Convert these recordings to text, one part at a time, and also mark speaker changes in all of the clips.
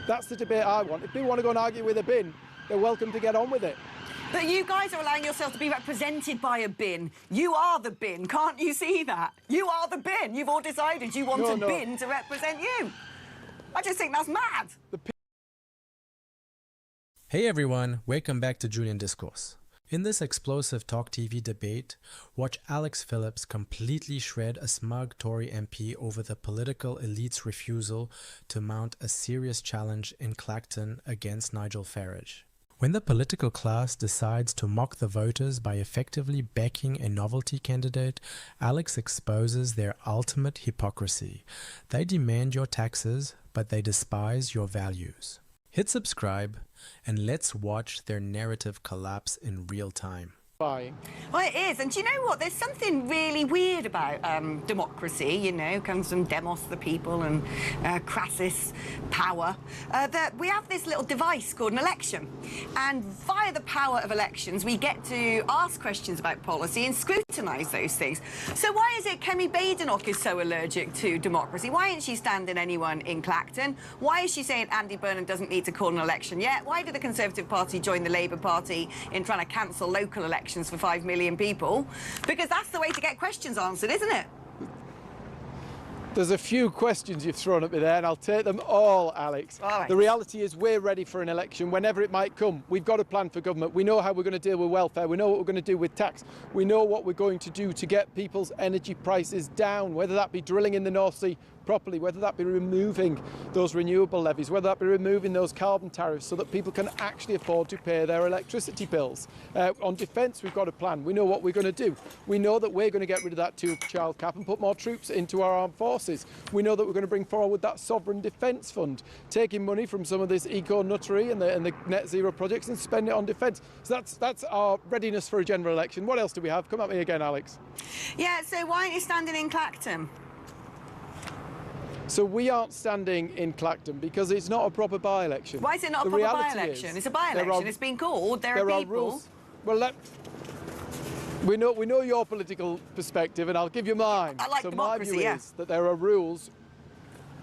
Speaker 1: That's the debate I want. If people want to go and argue with a bin, they're welcome to get on with it.
Speaker 2: But you guys are allowing yourself to be represented by a bin. You are the bin. Can't you see that? You are the bin. You've all decided you want a bin to represent you. I just think that's mad.
Speaker 3: Hey everyone, welcome back to Julian Discourse. In this explosive TalkTV debate, watch Alex Phillips completely shred a smug Tory MP over the political elite's refusal to mount a serious challenge in Clacton against Nigel Farage. When the political class decides to mock the voters by effectively backing a novelty candidate, Alex exposes their ultimate hypocrisy. They demand your taxes, but they despise your values. Hit subscribe and let's watch their narrative collapse in real time.
Speaker 2: Well, it is, and do you know what? There's something really weird about democracy, you know, comes from demos, the people, and crassus, power, that we have this little device called an election. And via the power of elections, we get to ask questions about policy and scrutinise those things. So why is it Kemi Badenoch is so allergic to democracy? Why isn't she standing anyone in Clacton? Why is she saying Andy Burnham doesn't need to call an election yet? Why did the Conservative Party join the Labour Party in trying to cancel local elections for 5 million people? Because that's the way to get questions answered, isn't it?
Speaker 1: There's a few questions you've thrown at me there, and I'll take them all, Alex.
Speaker 2: All right.
Speaker 1: The reality is we're ready for an election whenever it might come. We've got a plan for government. We know how we're going to deal with welfare. We know what we're going to do with tax. We know what we're going to do to get people's energy prices down, whether that be drilling in the North Sea properly, whether that be removing those renewable levies, whether that be removing those carbon tariffs so that people can actually afford to pay their electricity bills. On defence, we've got a plan. We know what we're going to do. We know that we're going to get rid of that two-child cap and put more troops into our armed forces. We know that we're going to bring forward that sovereign defence fund, taking money from some of this eco-nuttery and the net zero projects and spend it on defence. So that's our readiness for a general election. What else do we have? Come at me again, Alex.
Speaker 2: Yeah, so why aren't you standing in Clacton?
Speaker 1: So we aren't standing in Clacton because it's not a proper by-election.
Speaker 2: Why is it not a proper by-election? It's a by-election. It's been called. There are people.
Speaker 1: Rules. Well, we know your political perspective, and I'll give you mine.
Speaker 2: I like
Speaker 1: so
Speaker 2: democracy,
Speaker 1: my view is that there are rules.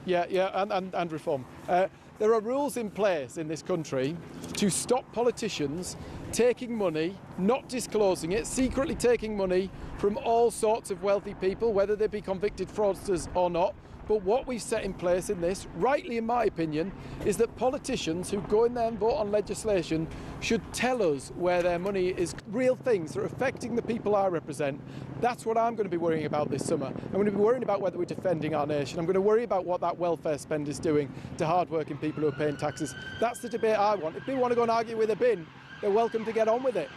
Speaker 1: And reform. There are rules in place in this country to stop politicians taking money, not disclosing it, secretly taking money from all sorts of wealthy people, whether they be convicted fraudsters or not. But what we've set in place in this, rightly in my opinion, is that politicians who go in there and vote on legislation should tell us where their money is, real things that are affecting the people I represent. That's what I'm going to be worrying about this summer. I'm going to be worrying about whether we're defending our nation. I'm going to worry about what that welfare spend is doing to hard-working people who are paying taxes. That's the debate I want. If people want to go and argue with a bin, they're welcome to get on with it.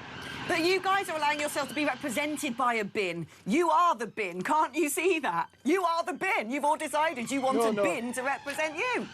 Speaker 2: But you guys are allowing yourself to be represented by a bin. You are the bin. Can't you see that? You are the bin. You've all decided you want a bin to represent you.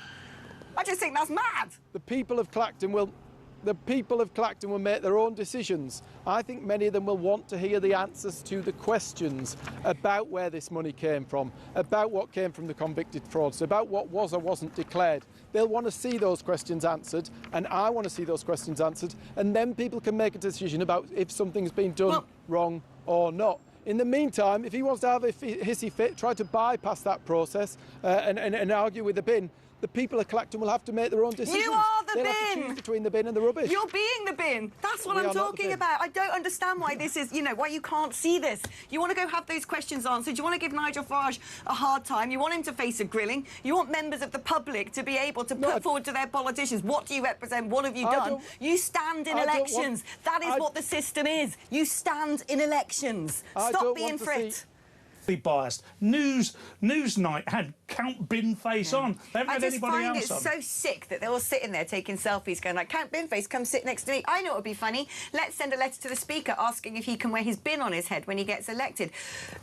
Speaker 2: I just think that's mad.
Speaker 1: The people of Clacton will make their own decisions. I think many of them will want to hear the answers to the questions about where this money came from, about what came from the convicted fraudsters, about what was or wasn't declared. They'll want to see those questions answered, and I want to see those questions answered, and then people can make a decision about if something's been done wrong or not. In the meantime, if he wants to have a hissy fit, try to bypass that process and argue with the bin, the people of Clacton will have to make their own decisions.
Speaker 2: You are the bin!
Speaker 1: They'll have to choose between the bin and the rubbish.
Speaker 2: You're being the bin. That's what I'm talking about. I don't understand why this is, you know, why you can't see this. You want to go have those questions answered. You want to give Nigel Farage a hard time. You want him to face a grilling. You want members of the public to be able to put forward to their politicians, what do you represent? What have you done? You stand in elections. That is what the system is. You stand in elections. Stop being frit.
Speaker 4: Biased. Newsnight had Count Binface on. They haven't had anybody else on.
Speaker 2: I just find it so sick that they're all sitting there taking selfies going like, Count Binface, come sit next to me. I know what would be funny. Let's send a letter to the Speaker asking if he can wear his bin on his head when he gets elected.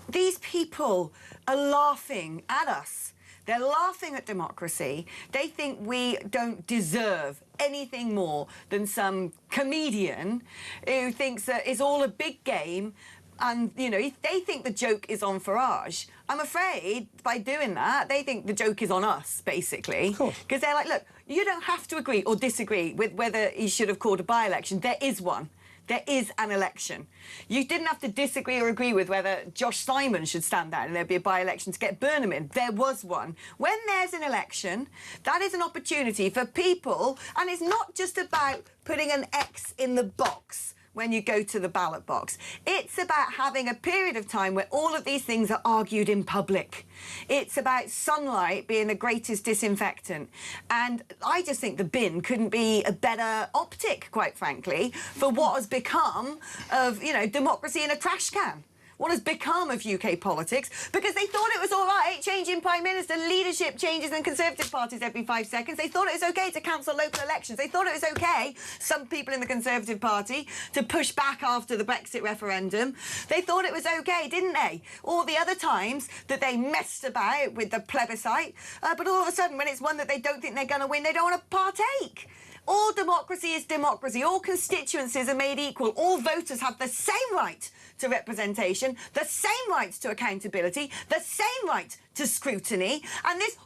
Speaker 2: These people are laughing at us. They're laughing at democracy. They think we don't deserve anything more than some comedian who thinks that it's all a big game. And, you know, they think the joke is on Farage. I'm afraid by doing that, they think the joke is on us, basically. Because they're like, look, you don't have to agree or disagree with whether he should have called a by-election. There is one. There is an election. You didn't have to disagree or agree with whether Josh Simon should stand down and there'd be a by-election to get Burnham in. There was one. When there's an election, that is an opportunity for people, and it's not just about putting an X in the box when you go to the ballot box. It's about having a period of time where all of these things are argued in public. It's about sunlight being the greatest disinfectant. And I just think the bin couldn't be a better optic, quite frankly, for what has become of, you know, democracy in a trash can. What has become of UK politics, because they thought it was all right changing Prime Minister, leadership changes in Conservative parties every 5 seconds. They thought it was OK to cancel local elections. They thought it was OK, some people in the Conservative Party, to push back after the Brexit referendum. They thought it was OK, didn't they? All the other times that they messed about with the plebiscite, but all of a sudden, when it's one that they don't think they're going to win, they don't want to partake. All democracy is democracy. All constituencies are made equal. All voters have the same right to representation, the same rights to accountability, the same right to scrutiny, and this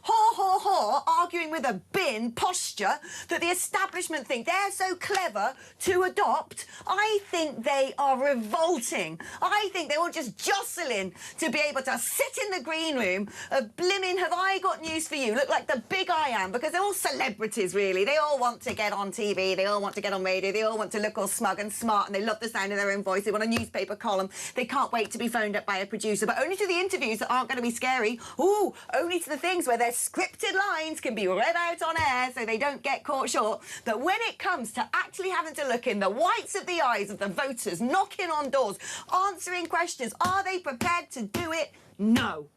Speaker 2: arguing with a bin posture that the establishment think they're so clever to adopt, I think they are revolting. I think they want just jostling to be able to sit in the green room of blimmin' have I got news for you, look like the big I am, because they're all celebrities, really. They all want to get on TV, they all want to get on radio, they all want to look all smug and smart, and they love the sound of their own voice, they want a newspaper column, they can't wait to be phoned up by a producer, but only to the interviews that aren't going to be scary. Ooh, only to the things where their scripted lines can be read out on air so they don't get caught short. But when it comes to actually having to look in the whites of the eyes of the voters, knocking on doors, answering questions, are they prepared to do it? No.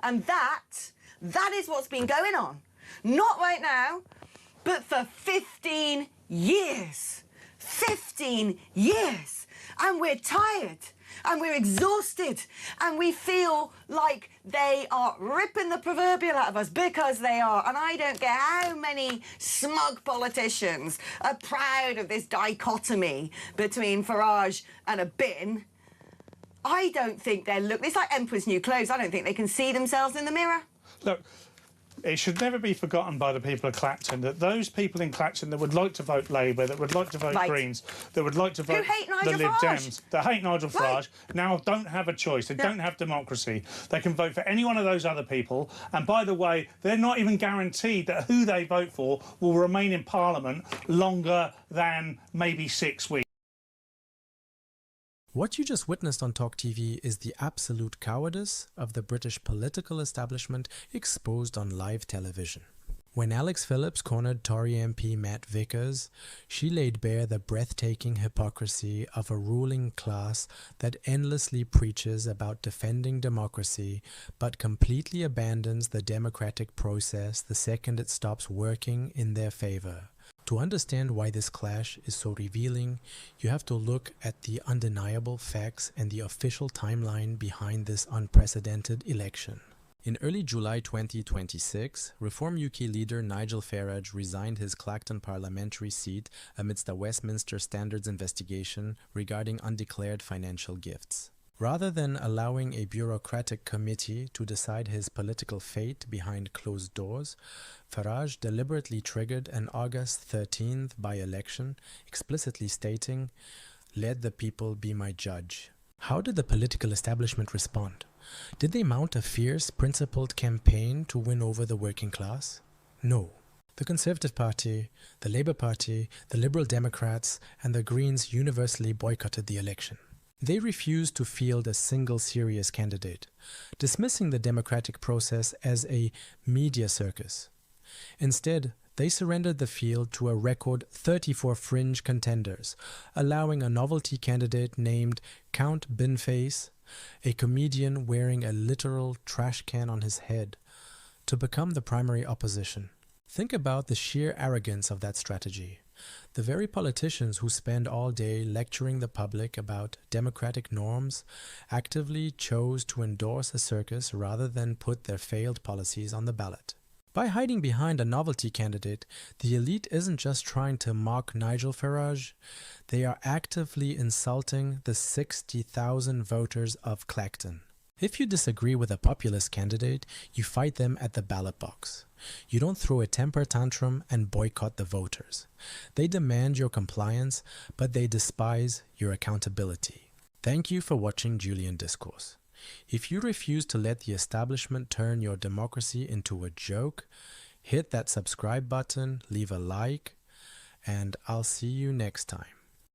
Speaker 2: And that is what's been going on. Not right now, but for 15 years. 15 years. And we're tired. And we're exhausted, and we feel like they are ripping the proverbial out of us, because they are. And I don't care how many smug politicians are proud of this dichotomy between Farage and a bin. I don't think they're it's like Emperor's New Clothes. I don't think they can see themselves in the mirror.
Speaker 4: Look, it should never be forgotten by the people of Clacton that those people in Clacton that would like to vote Labour, that would like to vote Greens, that would like to vote the Lib Dems, that hate Nigel Farage, now don't have a choice. They don't have democracy. They can vote for any one of those other people. And by the way, they're not even guaranteed that who they vote for will remain in Parliament longer than maybe 6 weeks.
Speaker 3: What you just witnessed on TalkTV is the absolute cowardice of the British political establishment exposed on live television. When Alex Phillips cornered Tory MP Matt Vickers, she laid bare the breathtaking hypocrisy of a ruling class that endlessly preaches about defending democracy but completely abandons the democratic process the second it stops working in their favour. To understand why this clash is so revealing, you have to look at the undeniable facts and the official timeline behind this unprecedented election. In early July 2026, Reform UK leader Nigel Farage resigned his Clacton parliamentary seat amidst a Westminster Standards investigation regarding undeclared financial gifts. Rather than allowing a bureaucratic committee to decide his political fate behind closed doors, Farage deliberately triggered an August 13th by-election, explicitly stating, "Let the people be my judge." How did the political establishment respond? Did they mount a fierce, principled campaign to win over the working class? No. The Conservative Party, the Labour Party, the Liberal Democrats, and the Greens universally boycotted the election. They refused to field a single serious candidate, dismissing the democratic process as a media circus. Instead, they surrendered the field to a record 34 fringe contenders, allowing a novelty candidate named Count Binface, a comedian wearing a literal trash can on his head, to become the primary opposition. Think about the sheer arrogance of that strategy. The very politicians who spend all day lecturing the public about democratic norms actively chose to endorse a circus rather than put their failed policies on the ballot. By hiding behind a novelty candidate, the elite isn't just trying to mock Nigel Farage, they are actively insulting the 60,000 voters of Clacton. If you disagree with a populist candidate, you fight them at the ballot box. You don't throw a temper tantrum and boycott the voters. They demand your compliance, but they despise your accountability. Thank you for watching Julian Discourse. If you refuse to let the establishment turn your democracy into a joke, hit that subscribe button, leave a like, and I'll see you next time.